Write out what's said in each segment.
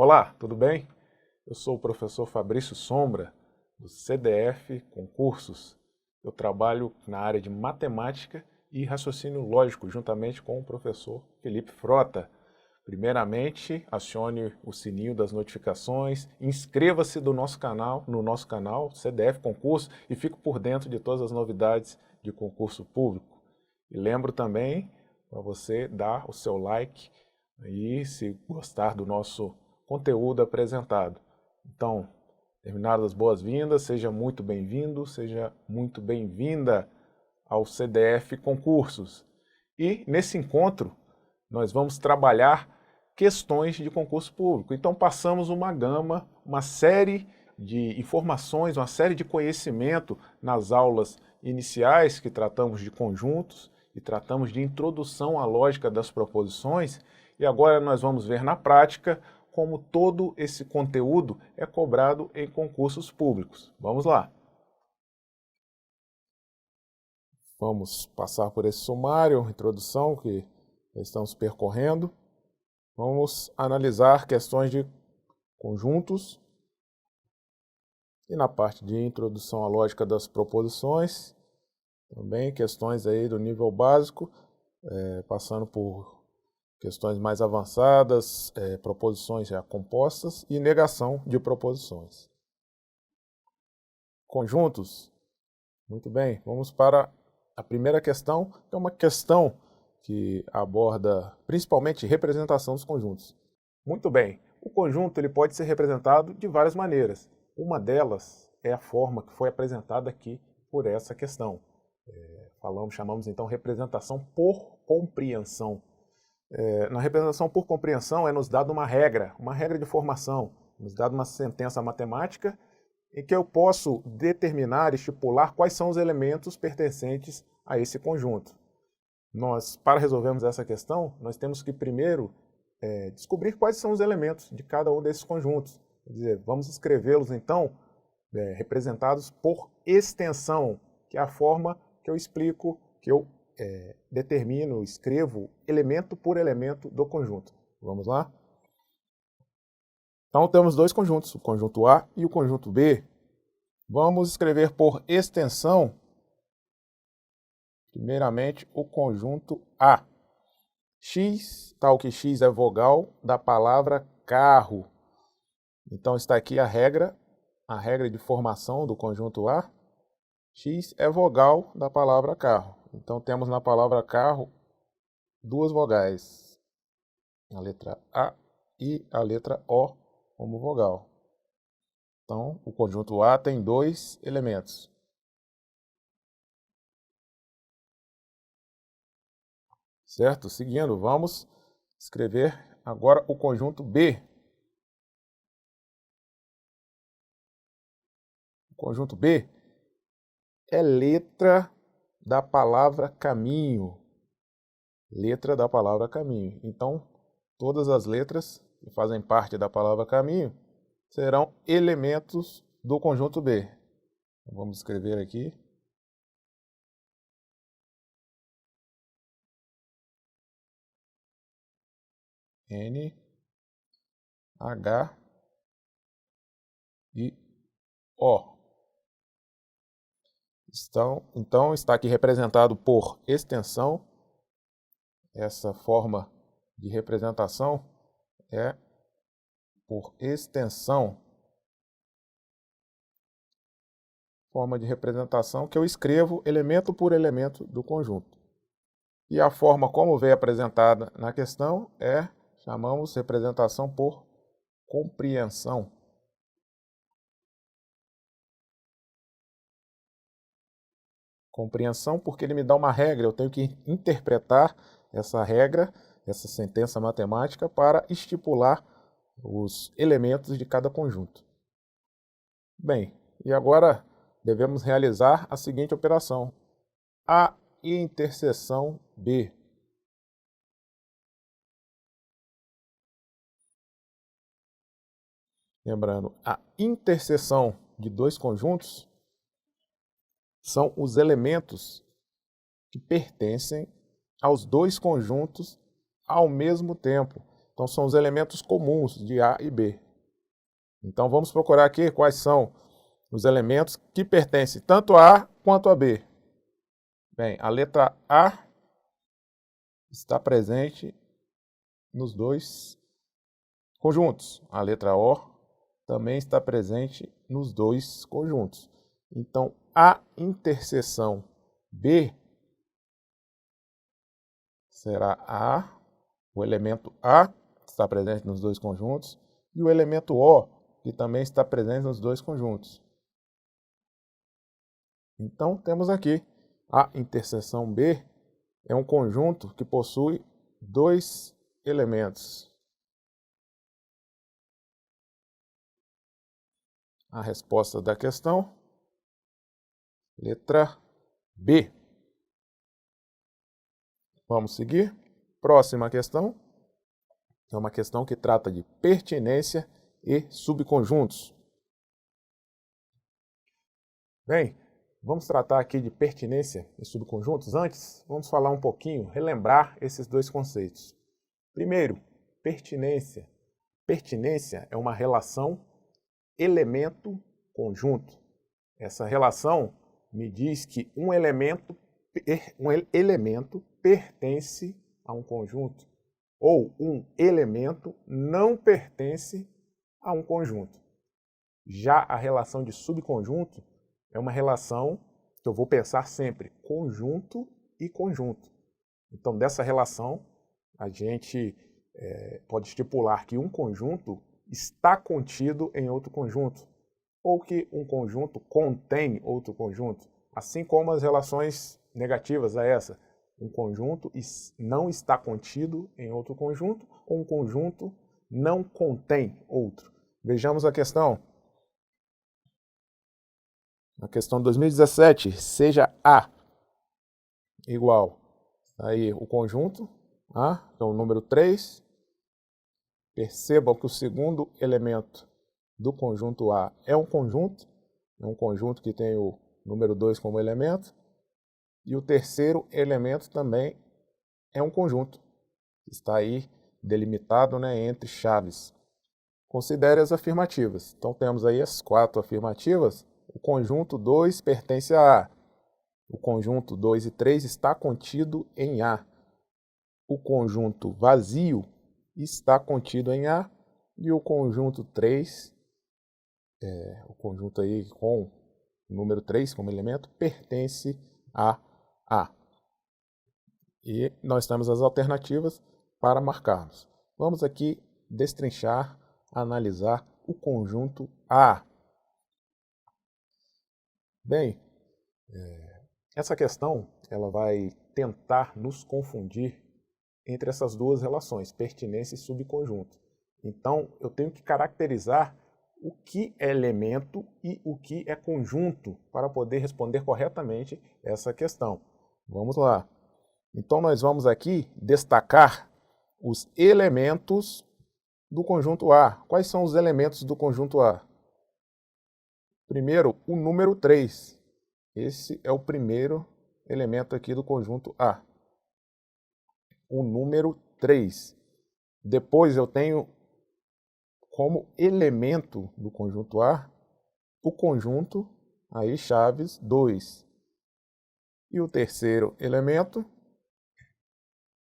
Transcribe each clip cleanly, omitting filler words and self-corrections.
Olá, tudo bem? Eu sou o professor Fabrício Sombra, do CDF Concursos. Eu trabalho na área de matemática e raciocínio lógico, juntamente com o professor Felipe Frota. Primeiramente, acione o sininho das notificações, inscreva-se no nosso canal CDF Concurso e fique por dentro de todas as novidades de concurso público. E lembro também para você dar o seu like aí, se gostar do nosso conteúdo apresentado. Então, terminadas as boas-vindas, seja muito bem-vindo, seja muito bem-vinda ao CDF Concursos. E nesse encontro, nós vamos trabalhar questões de concurso público. Então, passamos uma gama, uma série de informações, uma série de conhecimento nas aulas iniciais, que tratamos de conjuntos e tratamos de introdução à lógica das proposições. E agora nós vamos ver na prática como todo esse conteúdo é cobrado em concursos públicos. Vamos lá. Vamos passar por esse sumário, introdução que já estamos percorrendo. Vamos analisar questões de conjuntos e na parte de introdução à lógica das proposições, também questões aí do nível básico, passando por questões mais avançadas, proposições já compostas e negação de proposições. Conjuntos. Muito bem, vamos para a primeira questão, que é uma questão que aborda principalmente representação dos conjuntos. Muito bem, o conjunto ele pode ser representado de várias maneiras. Uma delas é a forma que foi apresentada aqui por essa questão. Chamamos então representação por compreensão. Na representação por compreensão é nos dada uma regra de formação, nos dada uma sentença matemática em que eu posso determinar, estipular quais são os elementos pertencentes a esse conjunto. Para resolvermos essa questão, nós temos que primeiro descobrir quais são os elementos de cada um desses conjuntos. Quer dizer, vamos escrevê-los então representados por extensão, que é a forma que eu explico, que eu determino, escrevo elemento por elemento do conjunto. Vamos lá? Então temos dois conjuntos, o conjunto A e o conjunto B. Vamos escrever por extensão, primeiramente, o conjunto A. X, tal que X é vogal da palavra carro. Então está aqui a regra de formação do conjunto A. X é vogal da palavra carro. Então temos na palavra carro duas vogais, a letra A e a letra O como vogal. Então o conjunto A tem dois elementos. Certo? Seguindo, vamos escrever agora o conjunto B. O conjunto B é letra da palavra caminho. Letra da palavra caminho. Então, todas as letras que fazem parte da palavra caminho serão elementos do conjunto B. Vamos escrever aqui. N, H e O. Então, está aqui representado por extensão. Essa forma de representação é por extensão. Forma de representação que eu escrevo elemento por elemento do conjunto. E a forma como vem apresentada na questão chamamos representação por compreensão. Compreensão porque ele me dá uma regra, eu tenho que interpretar essa regra, essa sentença matemática para estipular os elementos de cada conjunto. Bem, e agora devemos realizar a seguinte operação. A interseção B. Lembrando, a interseção de dois conjuntos são os elementos que pertencem aos dois conjuntos ao mesmo tempo. Então, são os elementos comuns de A e B. Então, vamos procurar aqui quais são os elementos que pertencem tanto a A quanto a B. Bem, a letra A está presente nos dois conjuntos. A letra O também está presente nos dois conjuntos. Então, a interseção B será A, o elemento A está presente nos dois conjuntos, e o elemento O, que também está presente nos dois conjuntos. Então, temos aqui a interseção B é um conjunto que possui dois elementos. A resposta da questão, letra B. Vamos seguir. Próxima questão. É uma questão que trata de pertinência e subconjuntos. Bem, vamos tratar aqui de pertinência e subconjuntos. Antes, vamos falar um pouquinho, relembrar esses dois conceitos. Primeiro, pertinência. Pertinência é uma relação elemento-conjunto. Essa relação me diz que um elemento pertence a um conjunto ou um elemento não pertence a um conjunto. Já a relação de subconjunto é uma relação que eu vou pensar sempre conjunto e conjunto. Então, dessa relação, a gente pode estipular que um conjunto está contido em outro conjunto, ou que um conjunto contém outro conjunto, assim como as relações negativas a essa. Um conjunto não está contido em outro conjunto, ou um conjunto não contém outro. Vejamos a questão. Na questão 2017, seja A igual aí o conjunto A, que é o número 3. Percebam que o segundo elemento do conjunto A é um conjunto que tem o número 2 como elemento, e o terceiro elemento também é um conjunto, está aí delimitado, entre chaves. Considere as afirmativas. Então temos aí as 4 afirmativas. O conjunto 2 pertence a A. O conjunto 2 e 3 está contido em A. O conjunto vazio está contido em A, e o conjunto 3, o conjunto aí com o número 3 como elemento, pertence a A. E nós temos as alternativas para marcarmos. Vamos aqui destrinchar, analisar o conjunto A. Bem, essa questão ela vai tentar nos confundir entre essas duas relações, pertinência e subconjunto. Então, eu tenho que caracterizar o que é elemento e o que é conjunto para poder responder corretamente essa questão. Vamos lá. Então, nós vamos aqui destacar os elementos do conjunto A. Quais são os elementos do conjunto A? Primeiro, o número 3. Esse é o primeiro elemento aqui do conjunto A. O número 3. Depois eu tenho como elemento do conjunto A o conjunto, aí chaves 2. E o terceiro elemento,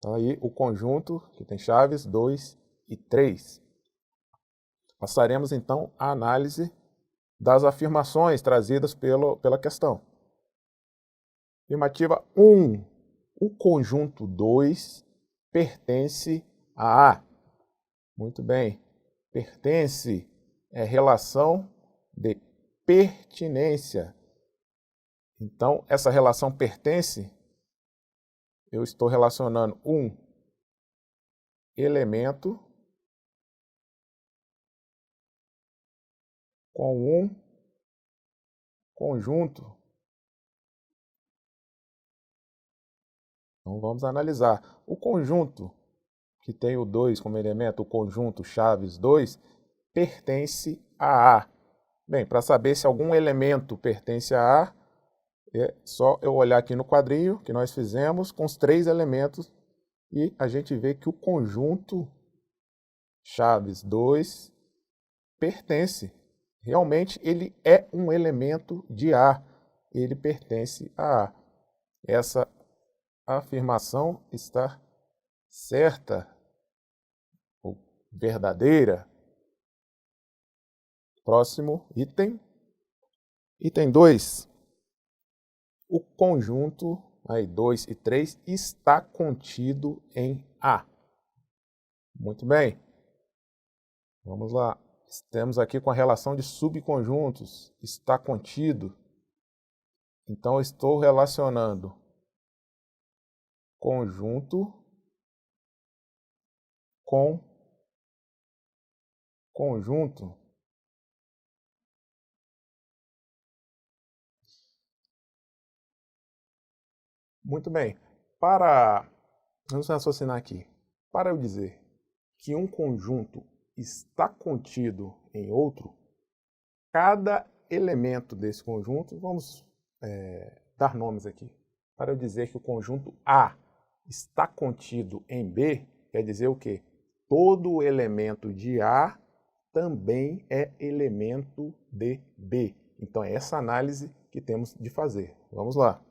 aí o conjunto que tem chaves 2 e 3. Passaremos então à análise das afirmações trazidas pela questão. Afirmativa 1. O conjunto 2 pertence a A. Muito bem. Pertence é relação de pertinência. Então, essa relação pertence, eu estou relacionando um elemento com um conjunto. Então, vamos analisar. O conjunto que tem o 2 como elemento, o conjunto chaves 2, pertence a A. Bem, para saber se algum elemento pertence a A, é só eu olhar aqui no quadrinho que nós fizemos com os 3 elementos e a gente vê que o conjunto Chaves 2 pertence. Realmente ele é um elemento de A. Ele pertence a A. Essa afirmação está certa ou verdadeira. Próximo item. Item 2. O conjunto, aí 2 e 3, está contido em A. Muito bem. Vamos lá. Estamos aqui com a relação de subconjuntos. Está contido. Então, eu estou relacionando conjunto com conjunto. Muito bem. Vamos raciocinar aqui. Para eu dizer que um conjunto está contido em outro, cada elemento desse conjunto, vamos dar nomes aqui. Para eu dizer que o conjunto A está contido em B, quer dizer o quê? Todo elemento de A também é elemento de B. Então é essa análise que temos de fazer. Vamos lá.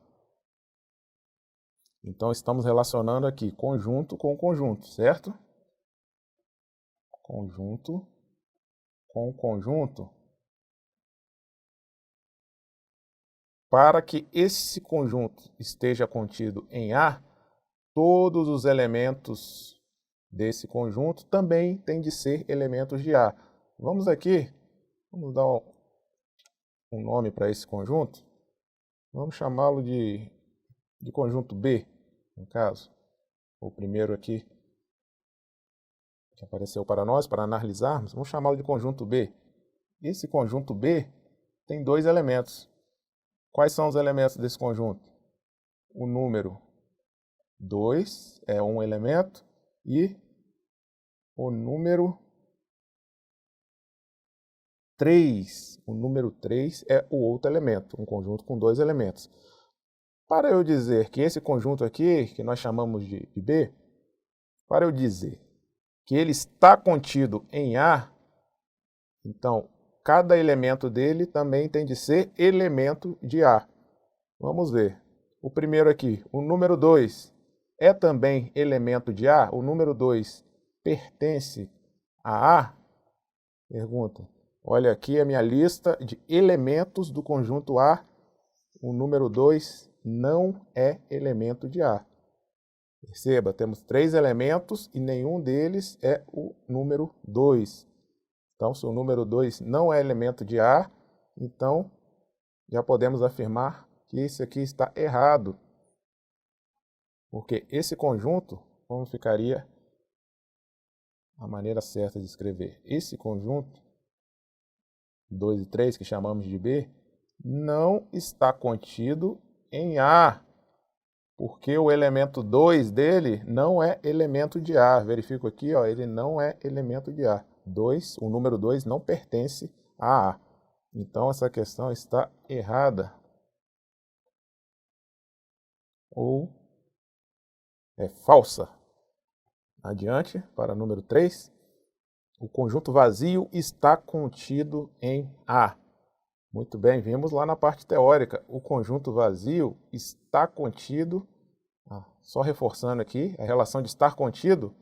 Então estamos relacionando aqui conjunto com conjunto, certo? Conjunto com conjunto. Para que esse conjunto esteja contido em A, todos os elementos desse conjunto também têm de ser elementos de A. Vamos dar um nome para esse conjunto. Vamos chamá-lo de conjunto B, no caso. O primeiro aqui que apareceu para nós, para analisarmos, vamos chamá-lo de conjunto B. Esse conjunto B tem dois elementos. Quais são os elementos desse conjunto? O número 2 é um elemento e o número 3. O número 3 é o outro elemento, um conjunto com dois elementos. Para eu dizer que esse conjunto aqui, que nós chamamos de B, para eu dizer que ele está contido em A, então cada elemento dele também tem de ser elemento de A. Vamos ver. O primeiro aqui, o número 2, é também elemento de A? O número 2 pertence a A? Pergunta. Olha aqui a minha lista de elementos do conjunto A. O número 2 não é elemento de A. Perceba, temos 3 elementos e nenhum deles é o número 2. Então, se o número 2 não é elemento de A, então já podemos afirmar que isso aqui está errado. Porque esse conjunto, como ficaria a maneira certa de escrever? Esse conjunto, 2 e 3, que chamamos de B, não está contido em A. Porque o elemento 2 dele não é elemento de A. Verifico aqui, ó, ele não é elemento de A. O número 2 não pertence a A. Então, essa questão está errada. Ou é falsa. Adiante, para o número 3. O conjunto vazio está contido em A. Muito bem, vimos lá na parte teórica. O conjunto vazio está contido. Só reforçando aqui, a relação de estar contido.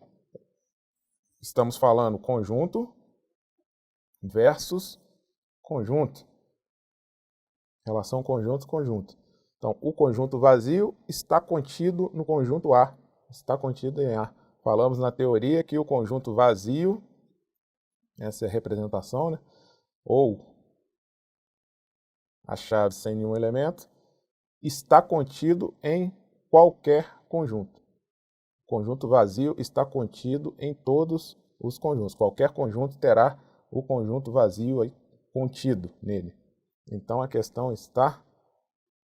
Estamos falando conjunto versus conjunto. Relação conjunto-conjunto. Então, o conjunto vazio está contido no conjunto A. Está contido em A. Falamos na teoria que o conjunto vazio, essa é a representação, né? Ou a chave sem nenhum elemento, está contido em qualquer conjunto. O conjunto vazio está contido em todos os conjuntos. Qualquer conjunto terá o conjunto vazio aí contido nele. Então a questão está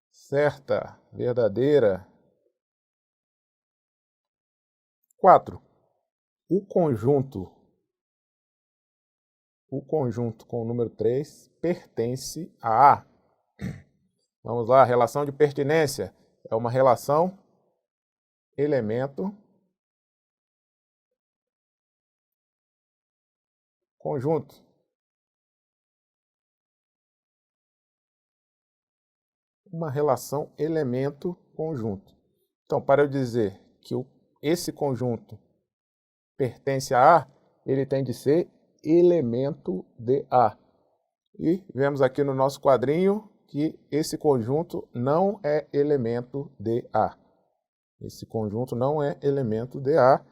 certa, verdadeira. 4. O conjunto com o número 3 pertence a A. Vamos lá, relação de pertinência é uma relação elemento conjunto. Uma relação elemento-conjunto. Então, para eu dizer que esse conjunto pertence a A, ele tem de ser elemento de A. E vemos aqui no nosso quadrinho que esse conjunto não é elemento de A. Esse conjunto não é elemento de A.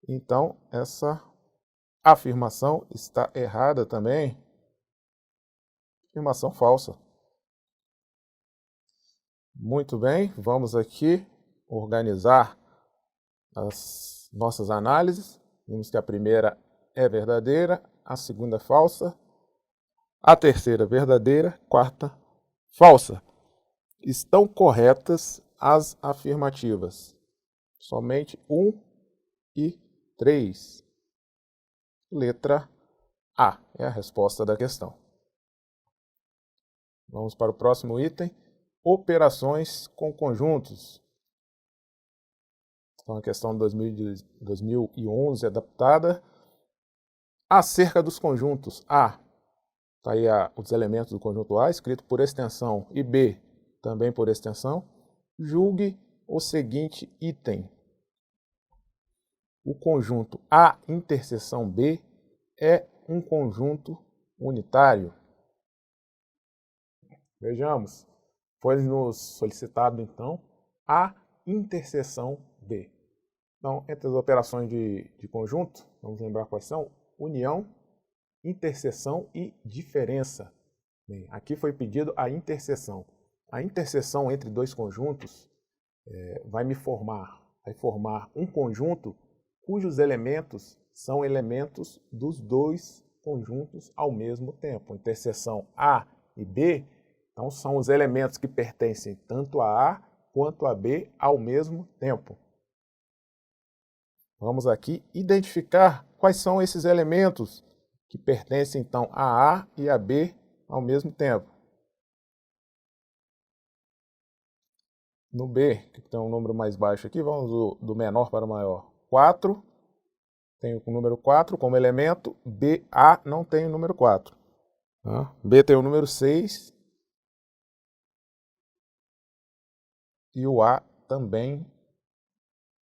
Então, essa afirmação está errada também. Afirmação falsa. Muito bem, vamos aqui organizar as nossas análises. Vimos que a primeira é verdadeira, a segunda é falsa, a terceira verdadeira, quarta falsa. Estão corretas as afirmativas. Somente 1 e 3. Letra A é a resposta da questão. Vamos para o próximo item. Operações com conjuntos. Então, a questão de 2011 adaptada. Acerca dos conjuntos A. Está aí os elementos do conjunto A, escrito por extensão, e B, também por extensão. Julgue o seguinte item. O conjunto A interseção B é um conjunto unitário. Vejamos. Foi nos solicitado, então, a interseção B. Então, entre as operações de conjunto, vamos lembrar quais são? União, interseção e diferença. Bem, aqui foi pedido a interseção. A interseção entre dois conjuntos vai formar um conjunto cujos elementos são elementos dos dois conjuntos ao mesmo tempo. Interseção A e B, então, são os elementos que pertencem tanto a A quanto a B ao mesmo tempo. Vamos aqui identificar quais são esses elementos que pertencem, então, a A e a B ao mesmo tempo. No B, que tem um número mais baixo aqui, vamos do menor para o maior. 4, tem o número 4 como elemento, A não tem o número 4. B tem o número 6. E o A também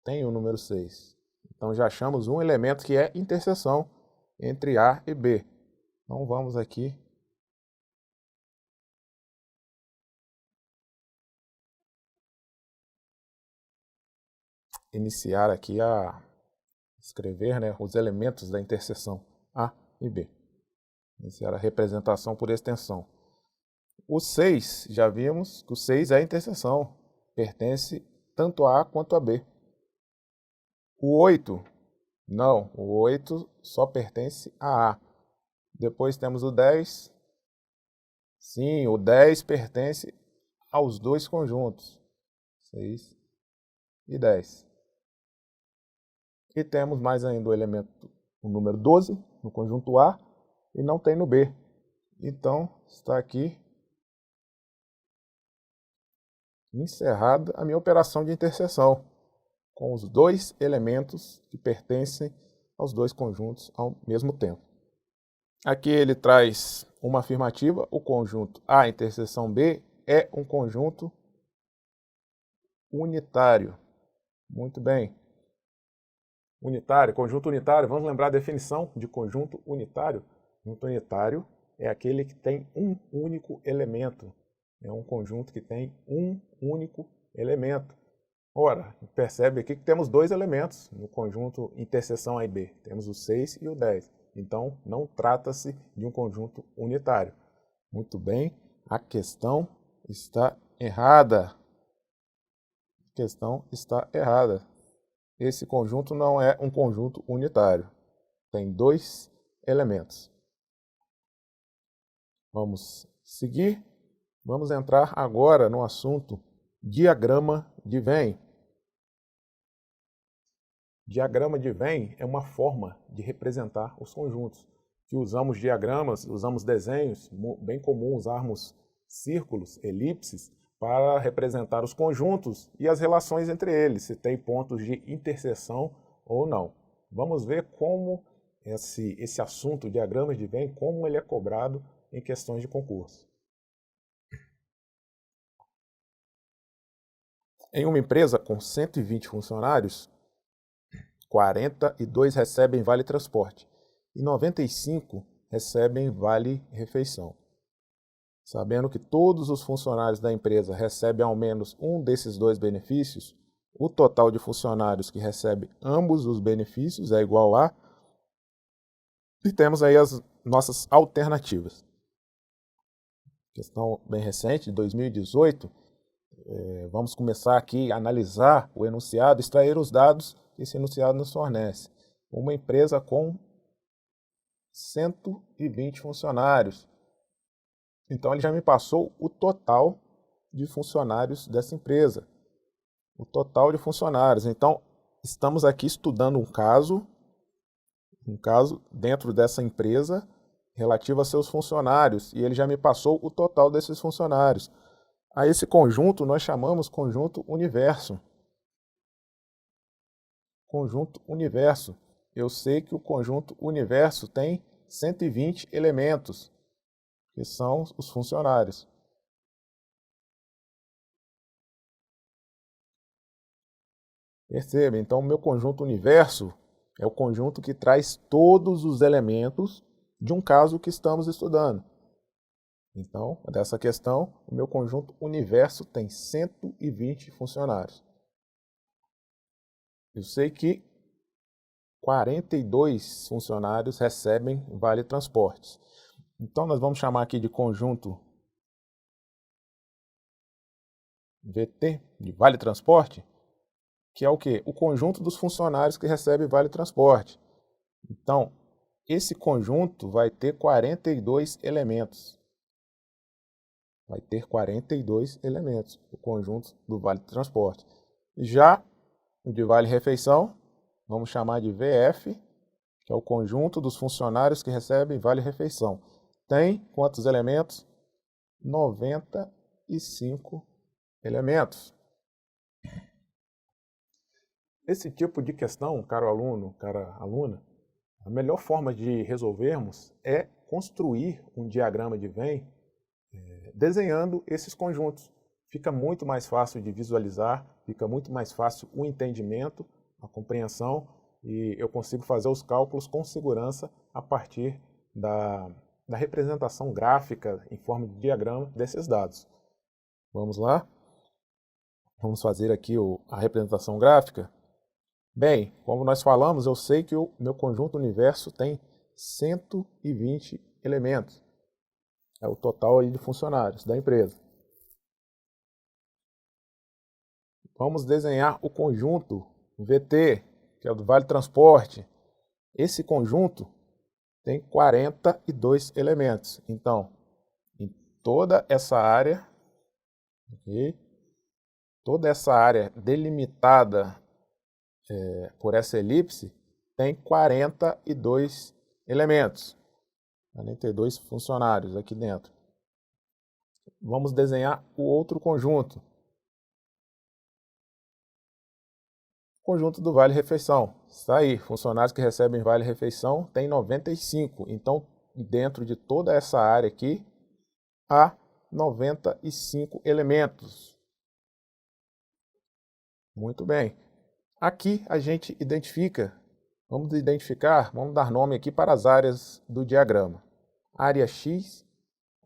tem o número 6. Então, já achamos um elemento que é interseção entre A e B. Então, vamos aqui iniciar aqui a escrever, os elementos da interseção A e B. Iniciar a representação por extensão. O 6, já vimos que o 6 é a interseção. Pertence tanto a A quanto a B. O 8, não. O 8 só pertence a A. Depois temos o 10. Sim, o 10 pertence aos dois conjuntos. 6 e 10. E temos mais ainda o elemento, o número 12, no conjunto A, e não tem no B. Então, está aqui encerrada a minha operação de interseção, com os dois elementos que pertencem aos dois conjuntos ao mesmo tempo. Aqui ele traz uma afirmativa, o conjunto A interseção B é um conjunto unitário. Muito bem. Unitário, conjunto unitário, vamos lembrar a definição de conjunto unitário? Conjunto unitário é aquele que tem um único elemento. É um conjunto que tem um único elemento. Ora, percebe aqui que temos dois elementos no conjunto interseção A e B. Temos o 6 e o 10. Então, não trata-se de um conjunto unitário. Muito bem, a questão está errada. A questão está errada. Esse conjunto não é um conjunto unitário. Tem dois elementos. Vamos seguir. Vamos entrar agora no assunto diagrama de Venn. Diagrama de Venn é uma forma de representar os conjuntos. Que usamos diagramas, usamos desenhos, bem comum usarmos círculos, elipses, para representar os conjuntos e as relações entre eles, se tem pontos de interseção ou não. Vamos ver como esse assunto, diagramas de Venn, como ele é cobrado em questões de concurso. Em uma empresa com 120 funcionários, 42 recebem vale transporte e 95 recebem vale refeição. Sabendo que todos os funcionários da empresa recebem ao menos um desses dois benefícios, o total de funcionários que recebem ambos os benefícios é igual a... E temos aí as nossas alternativas. Questão bem recente, de 2018. Vamos começar aqui a analisar o enunciado, extrair os dados que esse enunciado nos fornece. Uma empresa com 120 funcionários. Então, ele já me passou o total de funcionários dessa empresa. O total de funcionários. Então, estamos aqui estudando um caso dentro dessa empresa relativo a seus funcionários. E ele já me passou o total desses funcionários. A esse conjunto nós chamamos conjunto universo. Conjunto universo. Eu sei que o conjunto universo tem 120 elementos, que são os funcionários. Perceba, então o meu conjunto universo é o conjunto que traz todos os elementos de um caso que estamos estudando. Então, dessa questão, o meu conjunto universo tem 120 funcionários. Eu sei que 42 funcionários recebem vale transportes. Então, nós vamos chamar aqui de conjunto VT, de vale transporte, que é o quê? O conjunto dos funcionários que recebem vale transporte. Então, esse conjunto vai ter 42 elementos. Vai ter 42 elementos, o conjunto do vale transporte. Já o de vale refeição, vamos chamar de VF, que é o conjunto dos funcionários que recebem vale refeição. Tem quantos elementos? 95 elementos. Esse tipo de questão, caro aluno, cara aluna, a melhor forma de resolvermos é construir um diagrama de Venn desenhando esses conjuntos. Fica muito mais fácil de visualizar, fica muito mais fácil o entendimento, a compreensão, e eu consigo fazer os cálculos com segurança a partir da representação gráfica em forma de diagrama desses dados. Vamos lá? Vamos fazer aqui a representação gráfica. Bem, como nós falamos, eu sei que o meu conjunto universo tem 120 elementos. É o total aí de funcionários da empresa. Vamos desenhar o conjunto VT, que é o do Vale Transporte. Esse conjunto tem 42 elementos. Então, em toda essa área, toda essa área delimitada por essa elipse, tem 42 elementos. 42 funcionários aqui dentro. Vamos desenhar o outro conjunto. Conjunto do Vale Refeição. Está aí, funcionários que recebem Vale Refeição tem 95. Então, dentro de toda essa área aqui, há 95 elementos. Muito bem. Aqui a gente vamos dar nome aqui para as áreas do diagrama. Área X,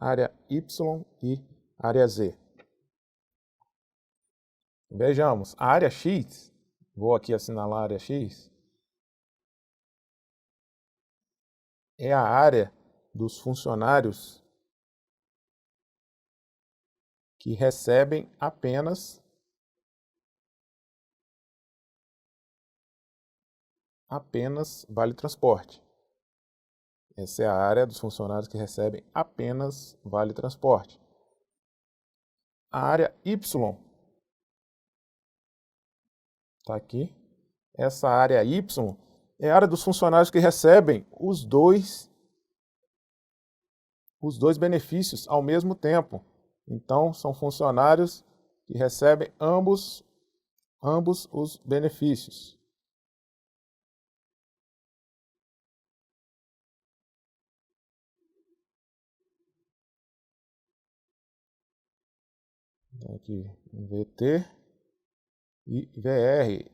área Y e área Z. Vejamos, a área X, vou aqui assinalar a área X, é a área dos funcionários que recebem apenas vale transporte. Essa é a área dos funcionários que recebem apenas vale transporte. A área Y está aqui. Essa área Y é a área dos funcionários que recebem os dois benefícios ao mesmo tempo. Então, são funcionários que recebem ambos os benefícios. Então, aqui, VT e VR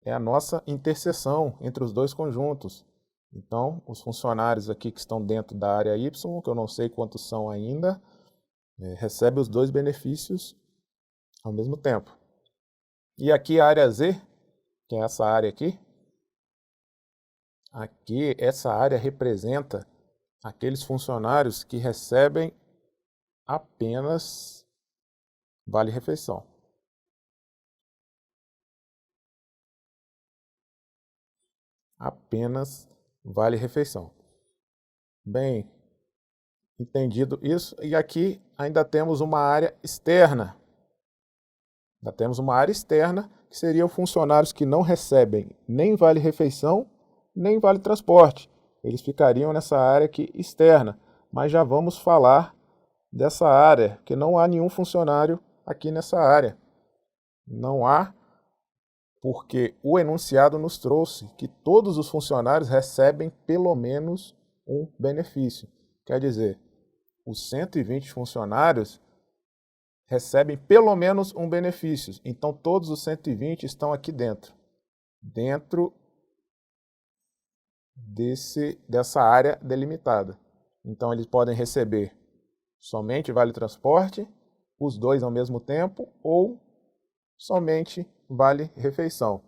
é a nossa interseção entre os dois conjuntos. Então, os funcionários aqui que estão dentro da área Y, que eu não sei quantos são ainda, recebem os dois benefícios ao mesmo tempo. E aqui a área Z, que é essa área aqui, essa área representa aqueles funcionários que recebem apenas vale-refeição. Apenas vale-refeição. Bem, entendido isso, e aqui ainda temos uma área externa. Ainda temos uma área externa, que seriam funcionários que não recebem nem vale-refeição, nem vale-transporte. Eles ficariam nessa área aqui externa, mas já vamos falar dessa área, que não há nenhum funcionário aqui nessa área. Não há, porque o enunciado nos trouxe que todos os funcionários recebem pelo menos um benefício. Quer dizer, os 120 funcionários recebem pelo menos um benefício. Então, todos os 120 estão aqui dentro dessa área delimitada. Então, eles podem receber somente vale-transporte, os dois ao mesmo tempo, ou somente vale-refeição.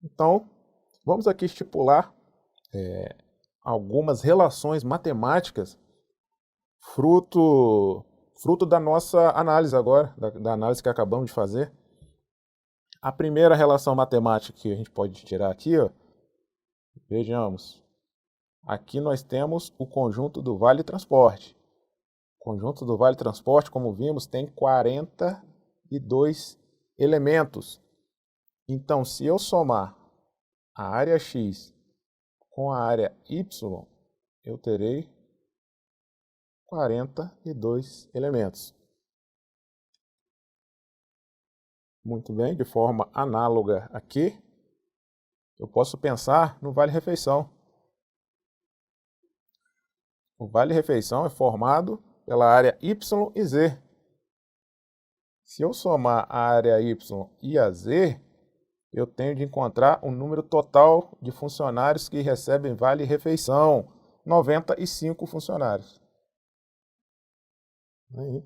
Então, vamos aqui estipular algumas relações matemáticas fruto da nossa análise agora, da análise que acabamos de fazer. A primeira relação matemática que a gente pode tirar aqui, ó, vejamos. Aqui nós temos o conjunto do vale-transporte. O conjunto do vale-transporte, como vimos, tem 42 elementos. Então, se eu somar a área X com a área Y, eu terei 42 elementos. Muito bem, de forma análoga aqui, eu posso pensar no vale-refeição. O vale-refeição é formado pela área Y e Z. Se eu somar a área Y e a Z, eu tenho de encontrar o número total de funcionários que recebem vale-refeição. 95 funcionários. Aí.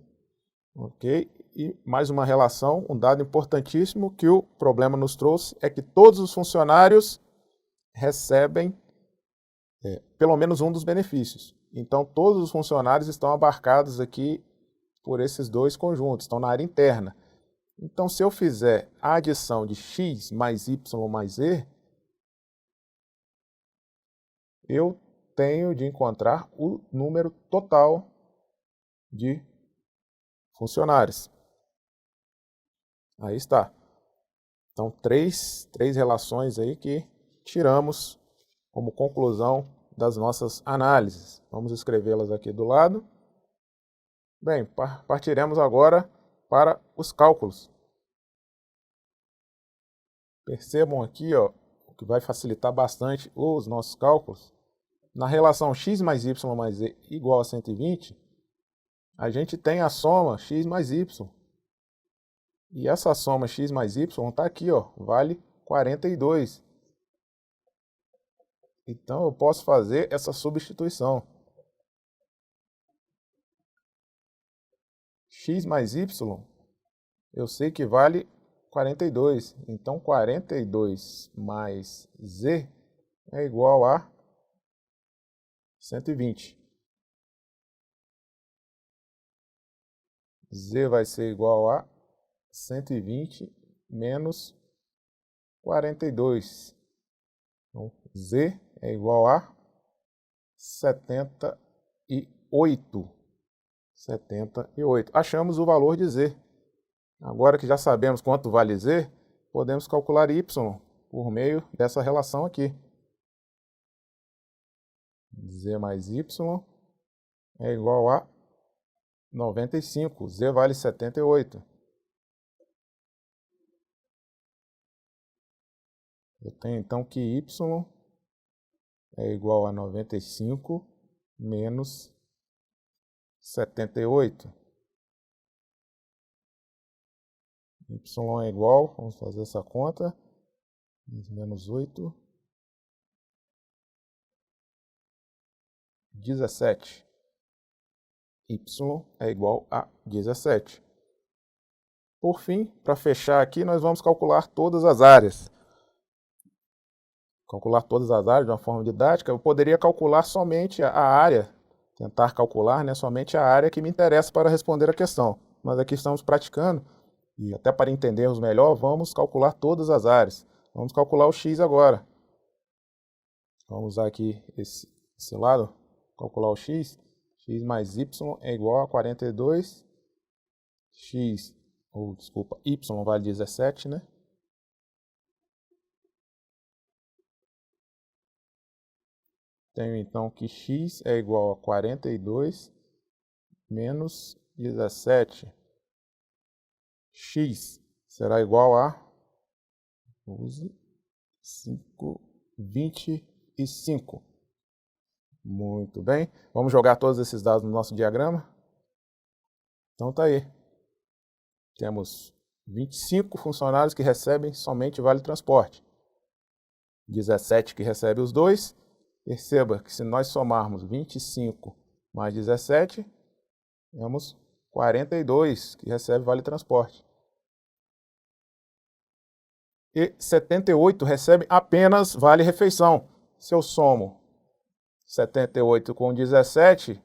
Ok? E mais uma relação, um dado importantíssimo que o problema nos trouxe é que todos os funcionários recebem pelo menos um dos benefícios. Então, todos os funcionários estão abarcados aqui por esses dois conjuntos, estão na área interna. Então, se eu fizer a adição de x mais y mais z, eu tenho de encontrar o número total de funcionários. Aí está. Então, três relações aí que tiramos como conclusão das nossas análises. Vamos escrevê-las aqui do lado. Bem, partiremos agora para os cálculos. Percebam aqui, ó, o que vai facilitar bastante os nossos cálculos. Na relação x mais y mais z igual a 120, a gente tem a soma x mais y. E essa soma x mais y está aqui, ó, vale 42. Então, eu posso fazer essa substituição. X mais y, eu sei que vale 42. Então, 42 mais z é igual a 120. Z vai ser igual a 120 menos 42. Então, Z é igual a 78. 78. Achamos o valor de Z. Agora que já sabemos quanto vale Z, podemos calcular Y por meio dessa relação aqui. Z mais Y é igual a 95. Z vale 78. Eu tenho então que Y é igual a 95 menos 78. Y é igual, vamos fazer essa conta, menos 8, 17. Y é igual a 17. Por fim, para fechar aqui, nós vamos calcular todas as áreas. Calcular todas as áreas de uma forma didática, eu poderia calcular somente a área, tentar calcular, né, somente a área que me interessa para responder a questão. Mas aqui estamos praticando, e até para entendermos melhor, vamos calcular todas as áreas. Vamos calcular o x agora. Vamos usar aqui esse lado, calcular o x. X mais y é igual a 42. Y vale 17, né? Tenho então que x é igual a 42 menos 17. X será igual a 25. Muito bem. Vamos jogar todos esses dados no nosso diagrama? Então tá aí. Temos 25 funcionários que recebem somente vale transporte. 17 que recebe os dois. Perceba que se nós somarmos 25 mais 17, temos 42 que recebe vale transporte. E 78 recebe apenas vale refeição. Se eu somo 78 com 17,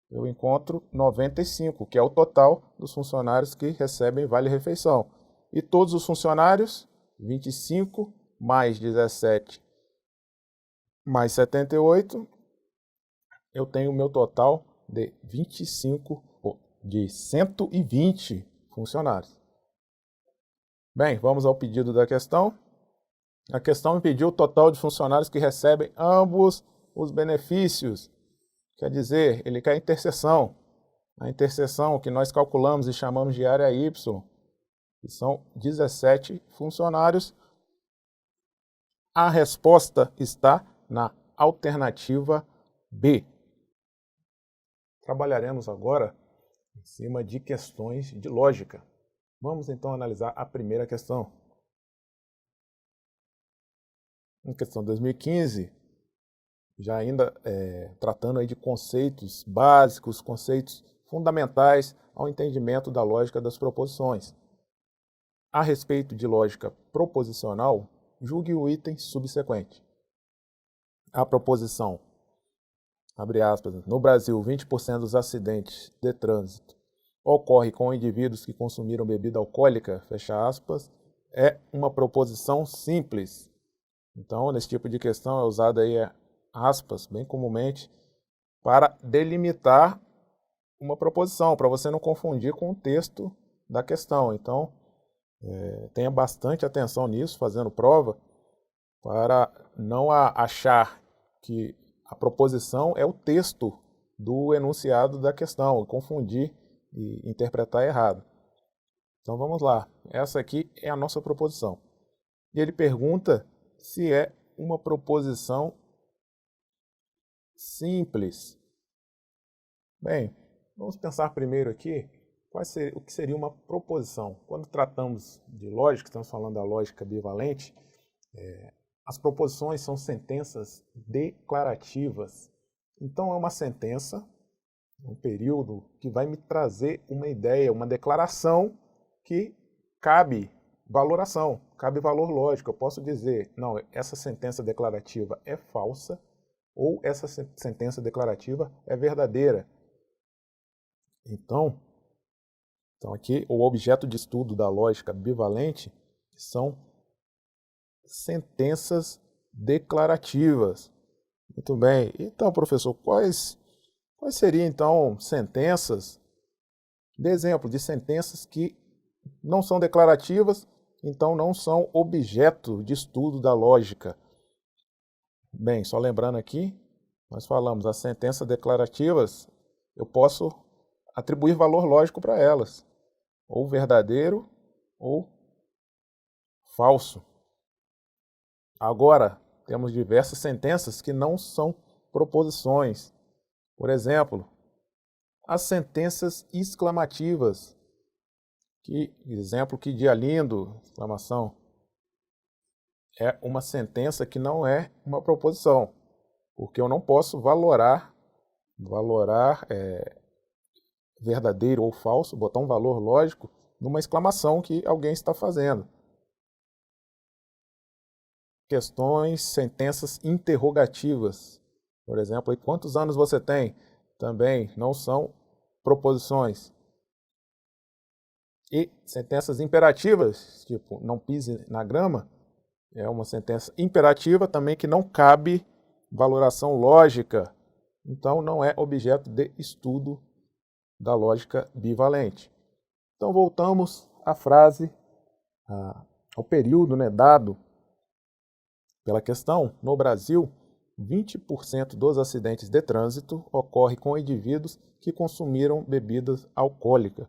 eu encontro 95, que é o total dos funcionários que recebem vale refeição. E todos os funcionários, 25 mais 17 mais 78, eu tenho o meu total de 120 funcionários. Bem, vamos ao pedido da questão. A questão me pediu o total de funcionários que recebem ambos os benefícios. Quer dizer, ele quer a interseção. A interseção que nós calculamos e chamamos de área Y, que são 17 funcionários. A resposta está na alternativa B. Trabalharemos agora em cima de questões de lógica. Vamos então analisar a primeira questão. Em questão 2015, já ainda tratando aí de conceitos básicos, conceitos fundamentais ao entendimento da lógica das proposições. A respeito de lógica proposicional, julgue o item subsequente. A proposição, abre aspas, no Brasil, 20% dos acidentes de trânsito ocorre com indivíduos que consumiram bebida alcoólica, fecha aspas, é uma proposição simples. Então, nesse tipo de questão é usada aí aspas, bem comumente, para delimitar uma proposição, para você não confundir com o texto da questão. Então, tenha bastante atenção nisso, fazendo prova, para não achar que a proposição é o texto do enunciado da questão, confundir e interpretar errado. Então vamos lá, essa aqui é a nossa proposição. E ele pergunta se é uma proposição simples. Bem, vamos pensar primeiro aqui o que seria uma proposição. Quando tratamos de lógica, estamos falando da lógica bivalente, as proposições são sentenças declarativas. Então, é uma sentença, um período, que vai me trazer uma ideia, uma declaração que cabe valoração, cabe valor lógico. Eu posso dizer, não, essa sentença declarativa é falsa ou essa sentença declarativa é verdadeira. Então aqui o objeto de estudo da lógica bivalente são sentenças declarativas. Muito bem. Então, professor, quais seriam, então, sentenças, de exemplo, de sentenças que não são declarativas, então não são objeto de estudo da lógica? Bem, só lembrando aqui, nós falamos, as sentenças declarativas, eu posso atribuir valor lógico para elas, ou verdadeiro ou falso. Agora, temos diversas sentenças que não são proposições. Por exemplo, as sentenças exclamativas. Que exemplo, que dia lindo, exclamação. É uma sentença que não é uma proposição, porque eu não posso valorar verdadeiro ou falso, botar um valor lógico numa exclamação que alguém está fazendo. Questões, sentenças interrogativas. Por exemplo, quantos anos você tem? Também não são proposições. E sentenças imperativas, tipo, não pise na grama, é uma sentença imperativa também que não cabe valoração lógica. Então, não é objeto de estudo da lógica bivalente. Então, voltamos à frase, ao período, né, dado pela questão. No Brasil, 20% dos acidentes de trânsito ocorrem com indivíduos que consumiram bebidas alcoólicas.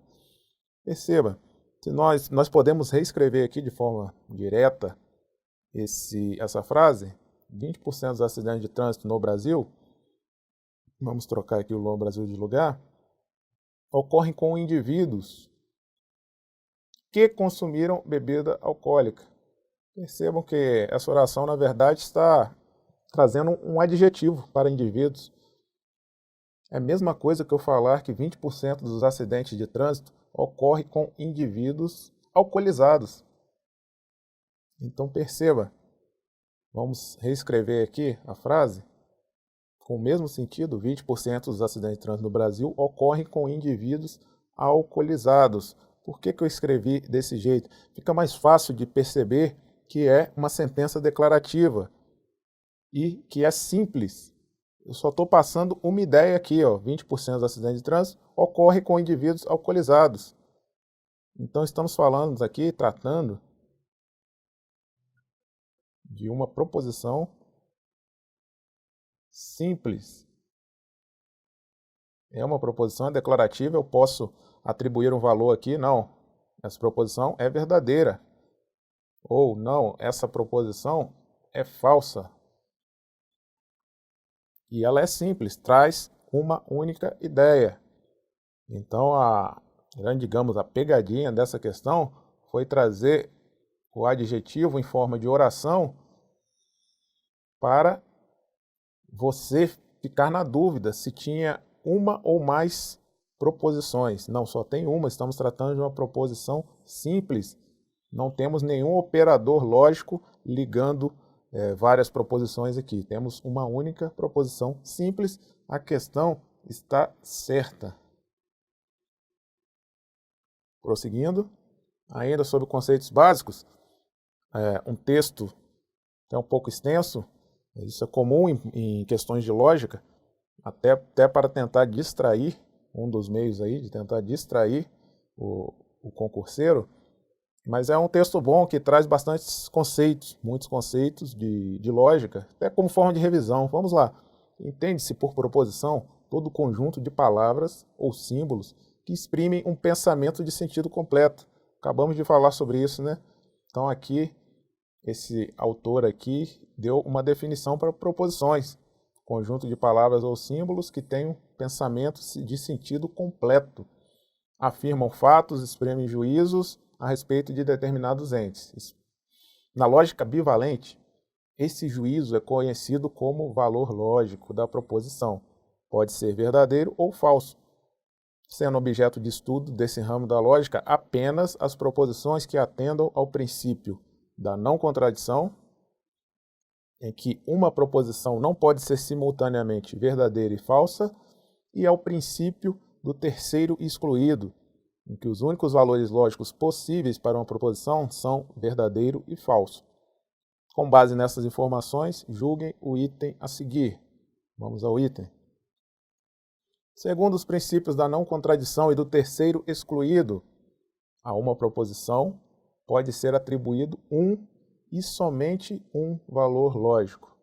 Perceba, se nós podemos reescrever aqui de forma direta essa frase, 20% dos acidentes de trânsito no Brasil, vamos trocar aqui o Brasil de lugar, ocorrem com indivíduos que consumiram bebida alcoólica. Percebam que essa oração, na verdade, está trazendo um adjetivo para indivíduos. É a mesma coisa que eu falar que 20% dos acidentes de trânsito ocorrem com indivíduos alcoolizados. Então perceba, vamos reescrever aqui a frase com o mesmo sentido. 20% dos acidentes de trânsito no Brasil ocorrem com indivíduos alcoolizados. Por que eu escrevi desse jeito? Fica mais fácil de perceber que é uma sentença declarativa e que é simples. Eu só estou passando uma ideia aqui, 20% dos acidentes de trânsito ocorrem com indivíduos alcoolizados. Então estamos falando aqui, tratando de uma proposição simples. É uma proposição declarativa, eu posso atribuir um valor aqui, não, essa proposição é verdadeira. Ou não, essa proposição é falsa. E ela é simples, traz uma única ideia. Então, digamos, a pegadinha dessa questão foi trazer o adjetivo em forma de oração para você ficar na dúvida se tinha uma ou mais proposições. Não, só tem uma, estamos tratando de uma proposição simples. Não temos nenhum operador lógico ligando várias proposições aqui. Temos uma única proposição simples, a questão está certa. Prosseguindo, ainda sobre conceitos básicos, um texto é um pouco extenso, isso é comum em questões de lógica, até para tentar distrair, um dos meios aí de tentar distrair o concurseiro, mas é um texto bom que traz bastantes conceitos, muitos conceitos de lógica, até como forma de revisão. Vamos lá. Entende-se por proposição todo o conjunto de palavras ou símbolos que exprimem um pensamento de sentido completo. Acabamos de falar sobre isso, né? Então aqui, esse autor aqui deu uma definição para proposições. Conjunto de palavras ou símbolos que têm um pensamento de sentido completo. Afirmam fatos, exprimem juízos a respeito de determinados entes. Na lógica bivalente, esse juízo é conhecido como valor lógico da proposição. Pode ser verdadeiro ou falso, sendo objeto de estudo desse ramo da lógica apenas as proposições que atendam ao princípio da não contradição, em que uma proposição não pode ser simultaneamente verdadeira e falsa, e ao princípio do terceiro excluído, em que os únicos valores lógicos possíveis para uma proposição são verdadeiro e falso. Com base nessas informações, julguem o item a seguir. Vamos ao item. Segundo os princípios da não contradição e do terceiro excluído, a uma proposição pode ser atribuído um e somente um valor lógico.